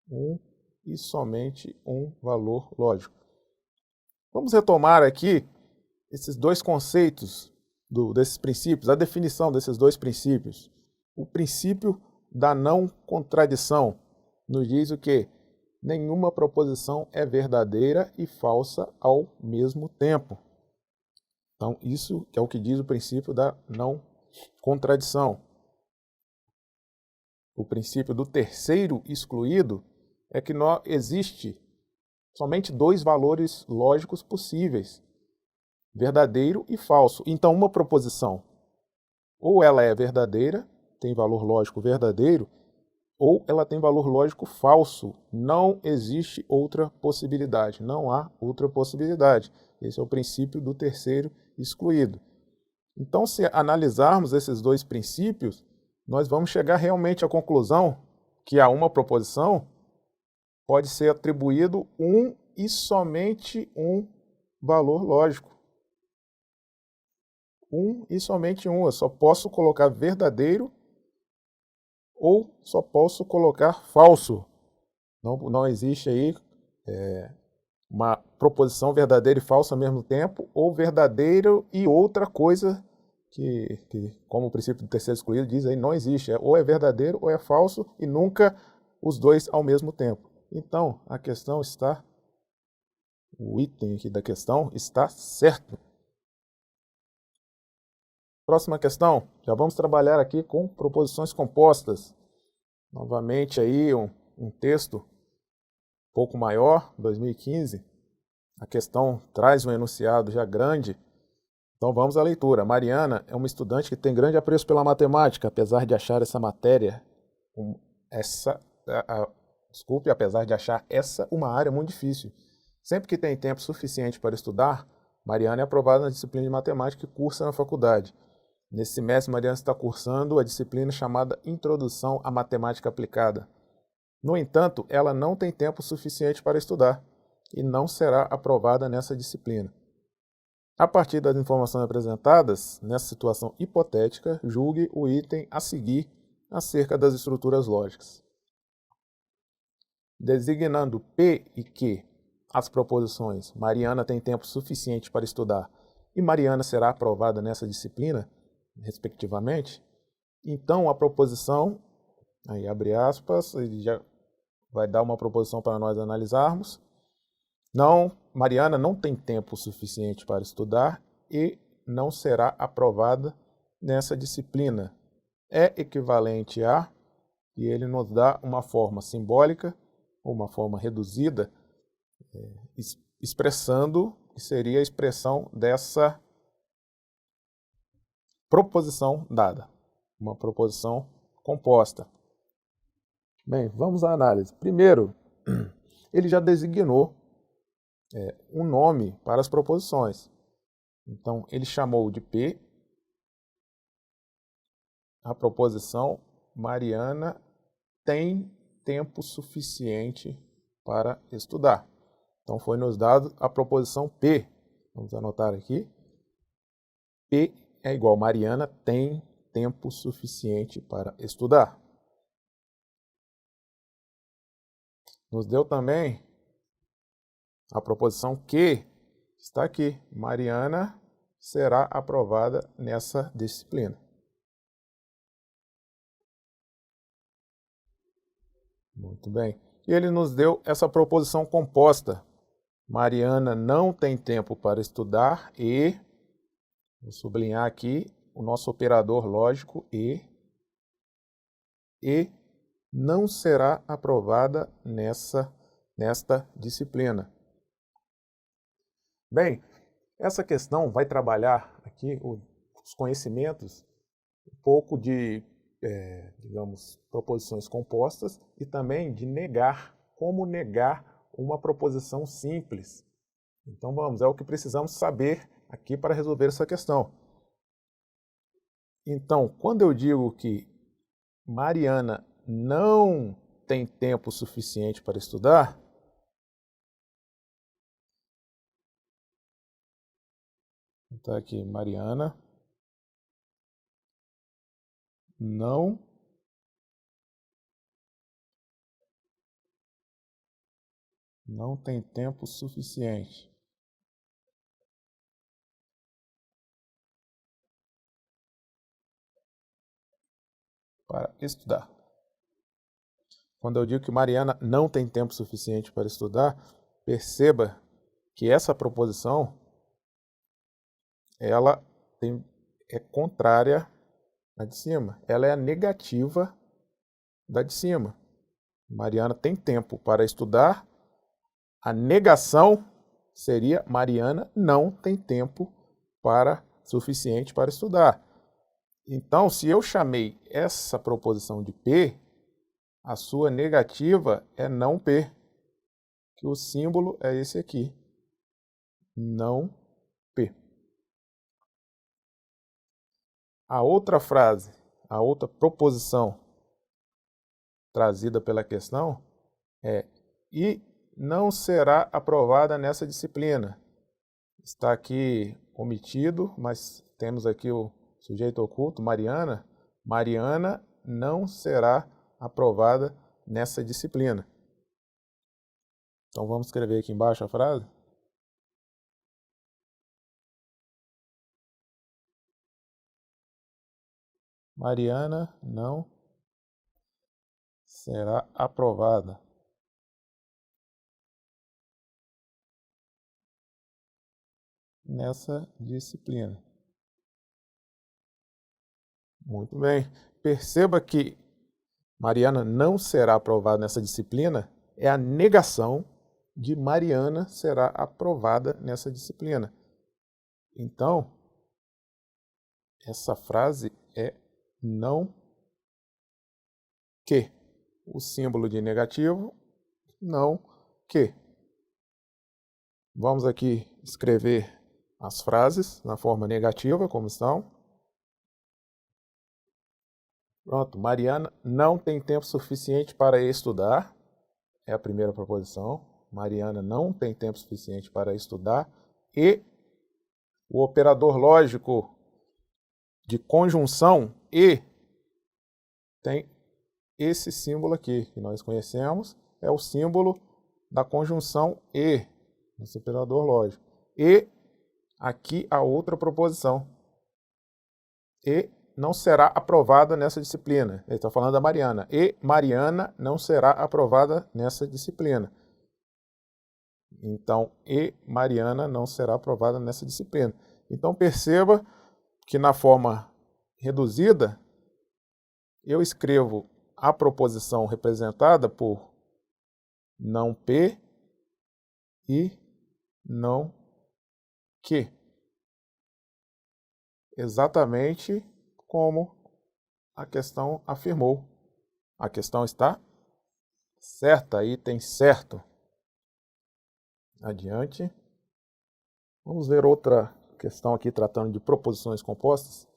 Um e somente um valor lógico. Vamos retomar aqui esses dois conceitos desses princípios, a definição desses dois princípios. O princípio da não contradição nos diz o quê? nenhuma proposição é verdadeira e falsa ao mesmo tempo. Então, isso é o que diz o princípio da não contradição. O princípio do terceiro excluído é que não existe somente dois valores lógicos possíveis, verdadeiro e falso. Então, uma proposição, ou ela é verdadeira, tem valor lógico verdadeiro, ou ela tem valor lógico falso. Não existe outra possibilidade. Não há outra possibilidade. Esse é o princípio do terceiro excluído. Então, se analisarmos esses dois princípios, nós vamos chegar realmente à conclusão que a uma proposição pode ser atribuído um e somente um valor lógico. Um e somente um. Eu só posso colocar verdadeiro ou só posso colocar falso. Não existe aí uma proposição verdadeira e falsa ao mesmo tempo, ou verdadeiro e outra coisa que como o princípio do terceiro excluído diz aí, não existe. Ou é verdadeiro ou é falso e nunca os dois ao mesmo tempo. Então, a questão está, o item aqui da questão está certo. Próxima questão, já vamos trabalhar aqui com proposições compostas. Novamente aí um texto um pouco maior, 2015. A questão traz um enunciado já grande. Então vamos à leitura. Mariana é uma estudante que tem grande apreço pela matemática, apesar de achar essa matéria, apesar de achar essa uma área muito difícil. Sempre que tem tempo suficiente para estudar, Mariana é aprovada na disciplina de matemática que cursa na faculdade. Nesse semestre, Mariana está cursando a disciplina chamada Introdução à Matemática Aplicada. No entanto, ela não tem tempo suficiente para estudar e não será aprovada nessa disciplina. A partir das informações apresentadas, nessa situação hipotética, julgue o item a seguir acerca das estruturas lógicas. Designando P e Q as proposições Mariana tem tempo suficiente para estudar e Mariana será aprovada nessa disciplina, respectivamente, então a proposição, aí abre aspas, ele já vai dar uma proposição para nós analisarmos. Não, Mariana não tem tempo suficiente para estudar e não será aprovada nessa disciplina. É equivalente a, e ele nos dá uma forma simbólica, ou uma forma reduzida, expressando, que seria a expressão dessa proposição dada, uma proposição composta. Bem, vamos à análise. Primeiro, ele já designou um nome para as proposições. Então, ele chamou de P a proposição Mariana tem tempo suficiente para estudar. Então, foi nos dado a proposição P. Vamos anotar aqui. P é igual a Mariana tem tempo suficiente para estudar. Nos deu também a proposição Q, está aqui. Mariana será aprovada nessa disciplina. Muito bem. E ele nos deu essa proposição composta. Mariana não tem tempo para estudar e, vou sublinhar aqui, o nosso operador lógico e não será aprovada nesta disciplina. Bem, essa questão vai trabalhar aqui os conhecimentos, um pouco de, digamos, proposições compostas e também de como negar uma proposição simples. Então vamos, é o que precisamos saber aqui para resolver essa questão. Então, quando eu digo que Mariana não tem tempo suficiente para estudar, então aqui, Mariana não tem tempo suficiente para estudar. Quando eu digo que Mariana não tem tempo suficiente para estudar, perceba que essa proposição ela é contrária à de cima. Ela é a negativa da de cima. Mariana tem tempo para estudar. A negação seria Mariana não tem tempo suficiente para estudar. Então, se eu chamei essa proposição de P, a sua negativa é não P, que o símbolo é esse aqui, não P. A outra frase, a outra proposição trazida pela questão é e não será aprovada nessa disciplina. Está aqui omitido, mas temos aqui o sujeito oculto, Mariana. Mariana não será aprovada nessa disciplina. Então vamos escrever aqui embaixo a frase. Mariana não será aprovada nessa disciplina. Muito bem. Perceba que Mariana não será aprovada nessa disciplina é a negação de Mariana será aprovada nessa disciplina. Então, essa frase é não que. O símbolo de negativo, não que. Vamos aqui escrever as frases na forma negativa, como estão. Pronto, Mariana não tem tempo suficiente para estudar. É a primeira proposição. Mariana não tem tempo suficiente para estudar. E o operador lógico de conjunção e tem esse símbolo aqui, que nós conhecemos, é o símbolo da conjunção e, nesse operador lógico. E aqui a outra proposição. E não será aprovada nessa disciplina. Ele está falando da Mariana. E Mariana não será aprovada nessa disciplina. Então, e Mariana não será aprovada nessa disciplina. Então, perceba que na forma reduzida, eu escrevo a proposição representada por não P e não Q. Exatamente como a questão afirmou. A questão está certa, item certo. Adiante. Vamos ver outra questão aqui tratando de proposições compostas.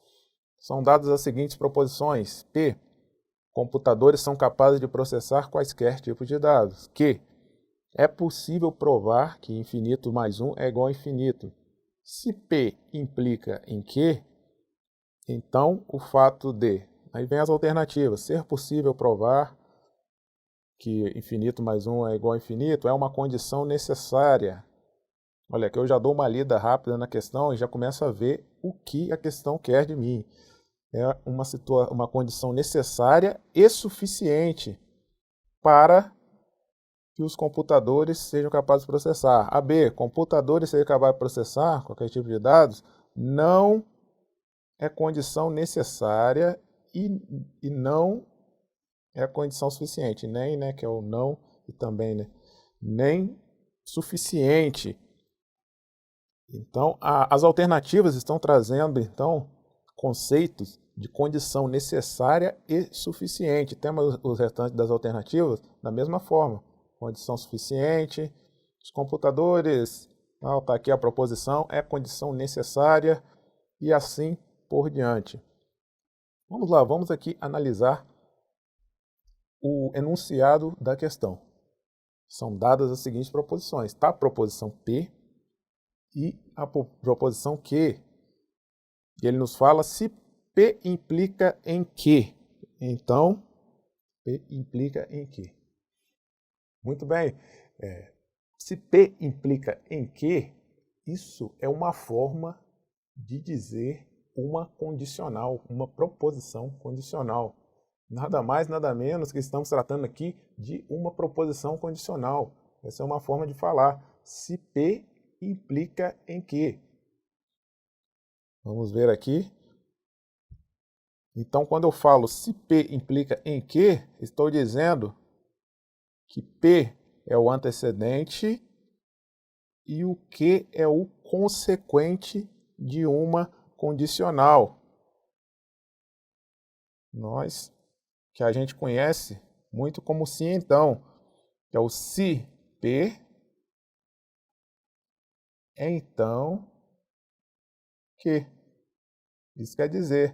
São dadas as seguintes proposições. P. Computadores são capazes de processar quaisquer tipos de dados. Q. É possível provar que infinito mais 1 é igual a infinito. Se P implica em Q, então o fato de... Aí vem as alternativas. Ser possível provar que infinito mais 1 é igual a infinito é uma condição necessária. Olha, aqui eu já dou uma lida rápida na questão e já começo a ver o que a questão quer de mim. É uma condição necessária e suficiente para que os computadores sejam capazes de processar. A B, computadores sejam capazes de processar qualquer tipo de dados, não é condição necessária e não é a condição suficiente. Nem, né, que é o não, e também, né, nem suficiente. Então, as alternativas estão trazendo, então, conceitos de condição necessária e suficiente. Temos os restantes das alternativas da mesma forma. Condição suficiente, os computadores, está aqui a proposição, é condição necessária e assim por diante. Vamos lá, vamos aqui analisar o enunciado da questão. São dadas as seguintes proposições, tá? A proposição P e a proposição Q. E ele nos fala se P implica em Q. Então, P implica em Q. Muito bem. Se P implica em Q, isso é uma forma de dizer uma condicional, uma proposição condicional. Nada mais, nada menos que estamos tratando aqui de uma proposição condicional. Essa é uma forma de falar. Se P implica em Q. Vamos ver aqui. Então, quando eu falo se P implica em Q, estou dizendo que P é o antecedente e o Q é o consequente de uma condicional. Que a gente conhece muito como se então, que é o se P é então Q. Isso quer dizer,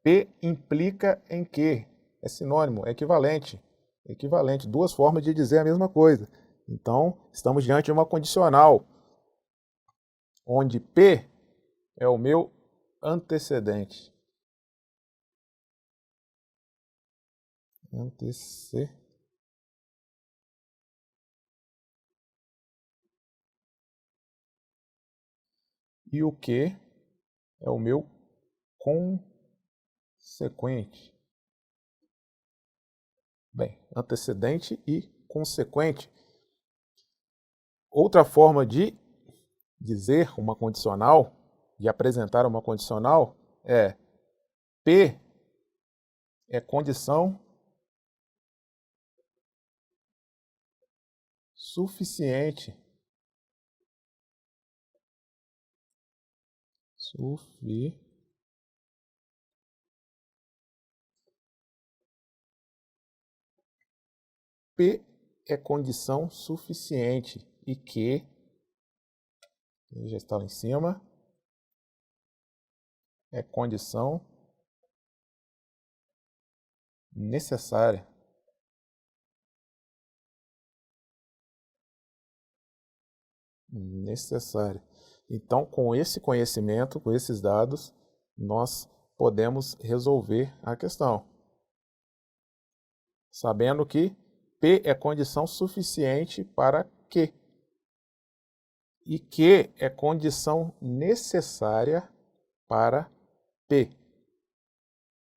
P implica em Q. É sinônimo, é equivalente. Equivalente, duas formas de dizer a mesma coisa. Então, estamos diante de uma condicional, onde P é o meu antecedente. E o Q é o meu consequente. Bem, antecedente e consequente. Outra forma de dizer uma condicional, de apresentar uma condicional, é P é condição suficiente. P é condição suficiente e Q, já está lá em cima, é condição necessária. Necessária. Então, com esse conhecimento, com esses dados, nós podemos resolver a questão. Sabendo que P é condição suficiente para Q. E Q é condição necessária para P.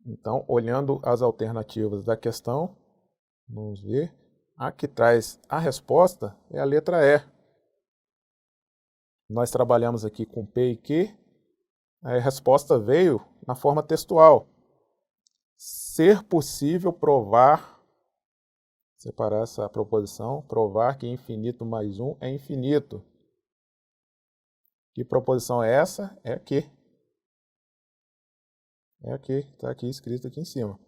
Então, olhando as alternativas da questão, vamos ver. A que traz a resposta é a letra E. Nós trabalhamos aqui com P e Q. A resposta veio na forma textual. Ser possível provar, separar essa proposição, provar que infinito mais 1 é infinito. Que proposição é essa? É Q. É Q, está aqui escrito aqui em cima.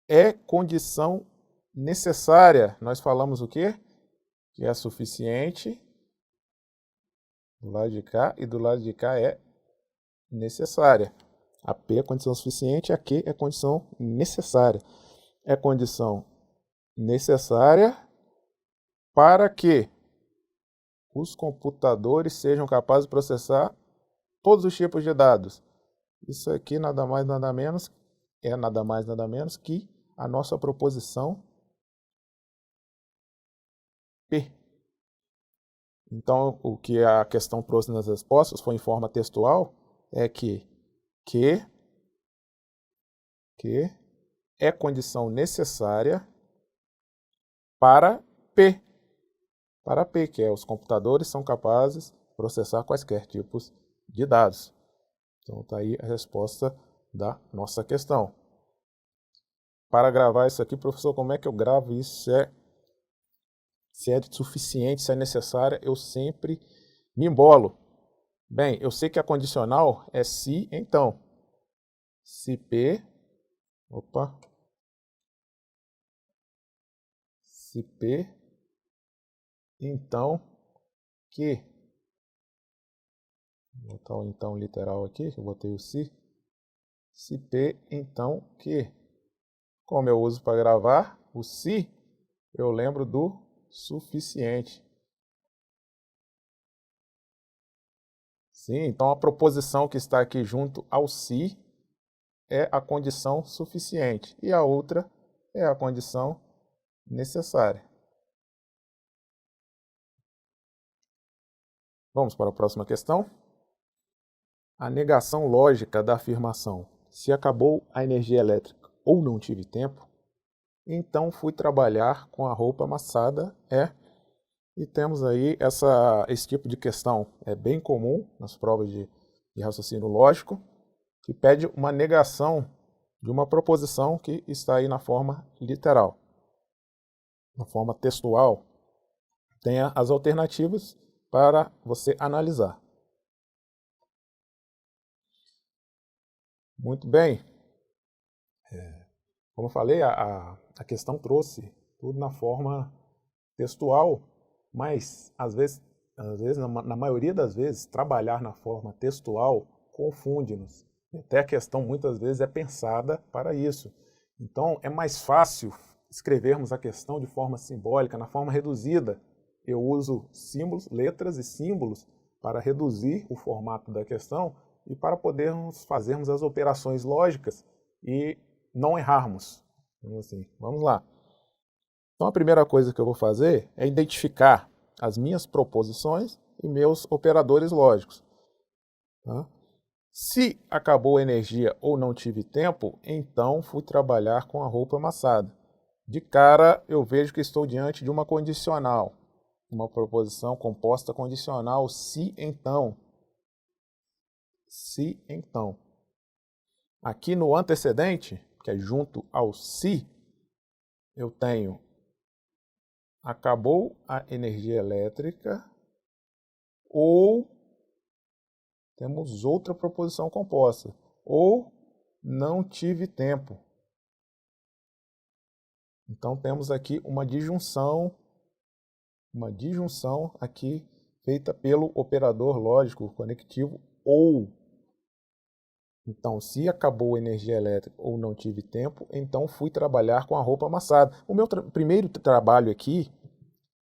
É condição necessária. Nós falamos o quê? Que é suficiente do lado de cá e do lado de cá é necessária. A P é condição suficiente, a Q é condição necessária. É condição necessária para que os computadores sejam capazes de processar todos os tipos de dados. Isso aqui nada mais nada menos que a nossa proposição P. Então, o que a questão trouxe nas respostas foi em forma textual, é que Q é condição necessária para P. Para P, que é os computadores são capazes de processar quaisquer tipos de dados. Então, está aí a resposta da nossa questão. Para gravar isso aqui, professor, como é que eu gravo isso? Se é suficiente, se é necessário, eu sempre me embolo. Bem, eu sei que a condicional é se, então. Se P, se P, então Q. Vou botar o então literal aqui, eu botei o se. Se P, então Q. Como eu uso para gravar o se, eu lembro do suficiente. Sim, então a proposição que está aqui junto ao se é a condição suficiente e a outra é a condição necessária. Vamos para a próxima questão. A negação lógica da afirmação: se acabou a energia elétrica ou não tive tempo, então fui trabalhar com a roupa amassada, e temos aí esse tipo de questão, é bem comum nas provas de raciocínio lógico, que pede uma negação de uma proposição que está aí na forma literal. Na forma textual, tem as alternativas para você analisar. Muito bem. Como eu falei, a questão trouxe tudo na forma textual, mas às vezes na maioria das vezes, trabalhar na forma textual confunde-nos. Até a questão muitas vezes é pensada para isso. Então é mais fácil escrevermos a questão de forma simbólica, na forma reduzida. Eu uso símbolos, letras e símbolos para reduzir o formato da questão e para podermos fazermos as operações lógicas e não errarmos. Então, assim, vamos lá. Então a primeira coisa que eu vou fazer é identificar as minhas proposições e meus operadores lógicos. Tá? Se acabou a energia ou não tive tempo, então fui trabalhar com a roupa amassada. De cara, eu vejo que estou diante de uma condicional, uma proposição composta condicional se então. Se então. Aqui no antecedente, que é junto ao se, eu tenho acabou a energia elétrica ou temos outra proposição composta, ou não tive tempo. Então temos aqui uma disjunção aqui feita pelo operador lógico conectivo ou. Então, se acabou a energia elétrica ou não tive tempo, então fui trabalhar com a roupa amassada. O meu primeiro trabalho aqui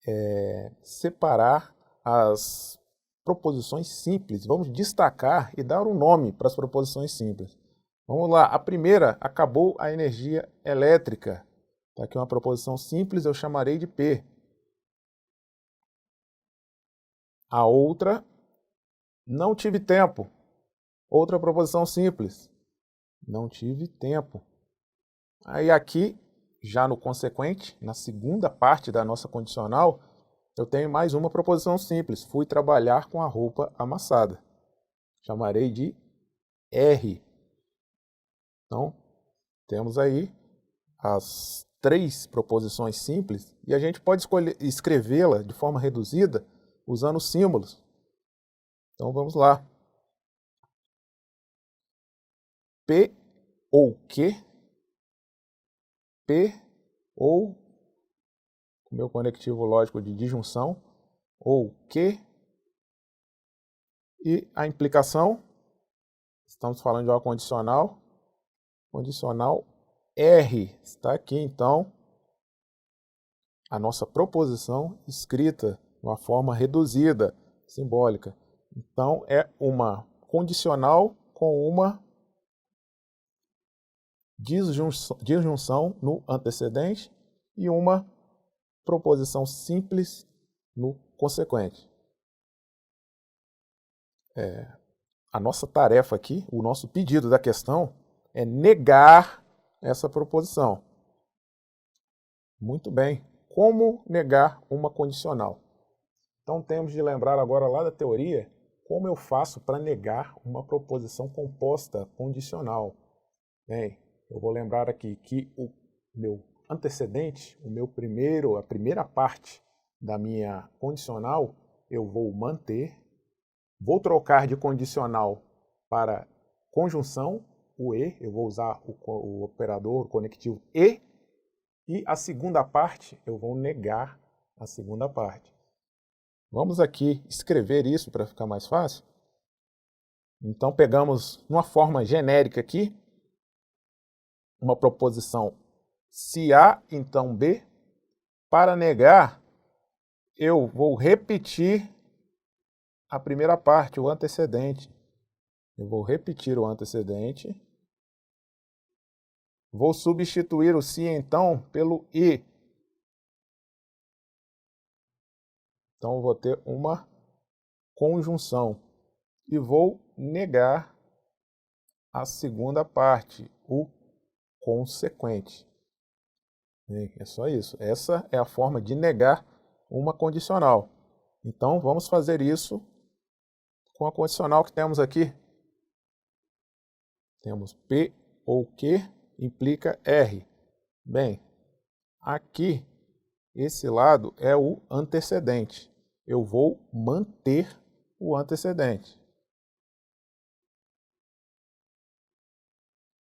é separar as proposições simples. Vamos destacar e dar um nome para as proposições simples. Vamos lá, a primeira, acabou a energia elétrica. Está aqui uma proposição simples, eu chamarei de P. A outra, não tive tempo. Outra proposição simples, não tive tempo. Aí aqui, já no consequente, na segunda parte da nossa condicional, eu tenho mais uma proposição simples. Fui trabalhar com a roupa amassada. Chamarei de R. Então, temos aí as três proposições simples e a gente pode escrevê-la de forma reduzida usando símbolos. Então, vamos lá. P ou Q. P ou o meu conectivo lógico de disjunção, ou Q, e a implicação, estamos falando de uma condicional R, está aqui então a nossa proposição escrita de uma forma reduzida, simbólica. Então é uma condicional com uma disjunção no antecedente e uma proposição simples no consequente. A nossa tarefa aqui, o nosso pedido da questão é negar essa proposição. Muito bem. Como negar uma condicional? Então temos de lembrar agora lá da teoria como eu faço para negar uma proposição composta condicional. Bem, eu vou lembrar aqui que o meu antecedente, a primeira parte da minha condicional, eu vou manter, vou trocar de condicional para conjunção, o E, eu vou usar o operador conectivo E a segunda parte eu vou negar a segunda parte. Vamos aqui escrever isso para ficar mais fácil. Então pegamos uma forma genérica aqui, uma proposição se A, então B. Para negar, eu vou repetir a primeira parte, o antecedente. Eu vou repetir o antecedente. Vou substituir o se então pelo e. Então eu vou ter uma conjunção. E vou negar a segunda parte, o consequente. É só isso. Essa é a forma de negar uma condicional. Então, vamos fazer isso com a condicional que temos aqui. Temos P ou Q implica R. Bem, aqui, esse lado é o antecedente. Eu vou manter o antecedente.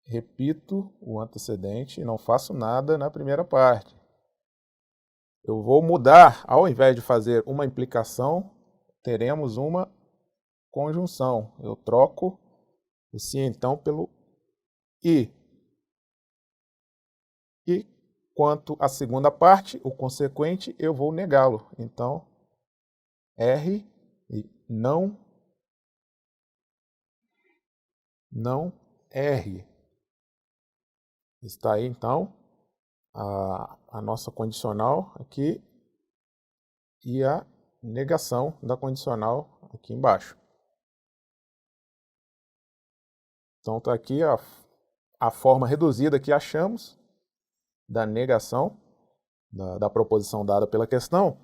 Repito o antecedente e não faço nada na primeira parte. Eu vou mudar, ao invés de fazer uma implicação, teremos uma conjunção. Eu troco o se então pelo e. E quanto à segunda parte, o consequente, eu vou negá-lo. Então, R e não R. Está aí, então, a nossa condicional aqui e a negação da condicional aqui embaixo. Então, está aqui a forma reduzida que achamos da negação da proposição dada pela questão,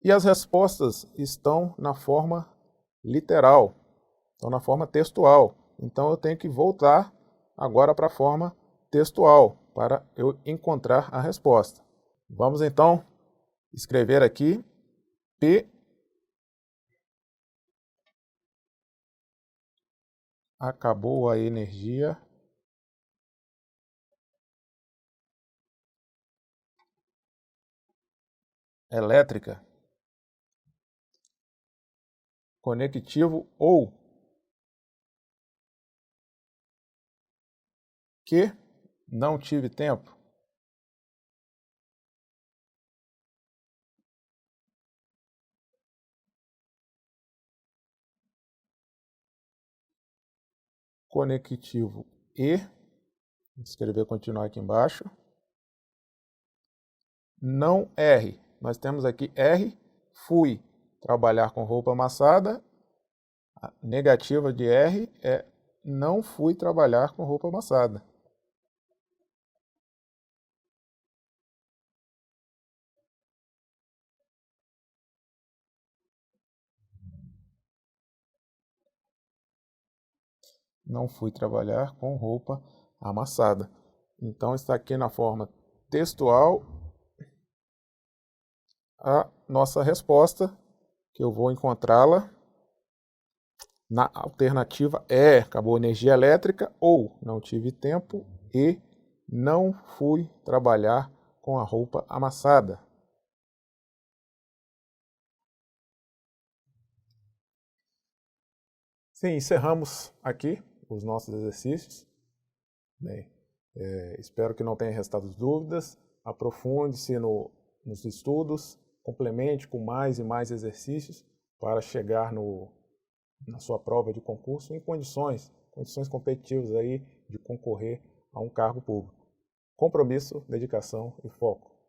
e as respostas estão na forma literal, estão na forma textual. Então, eu tenho que voltar agora para a forma textual, para eu encontrar a resposta. Vamos, então, escrever aqui P acabou a energia elétrica, conectivo ou que não tive tempo. Conectivo e, vou escrever continuar aqui embaixo. Não R. Nós temos aqui R, fui trabalhar com roupa amassada. A negativa de R é não fui trabalhar com roupa amassada. Não fui trabalhar com roupa amassada. Então está aqui na forma textual a nossa resposta, que eu vou encontrá-la na alternativa E, acabou a energia elétrica, ou não tive tempo e não fui trabalhar com a roupa amassada. Sim, encerramos aqui os nossos exercícios. Bem, espero que não tenha restado dúvidas. Aprofunde-se nos estudos, complemente com mais e mais exercícios para chegar na sua prova de concurso em condições competitivas aí de concorrer a um cargo público. Compromisso, dedicação e foco.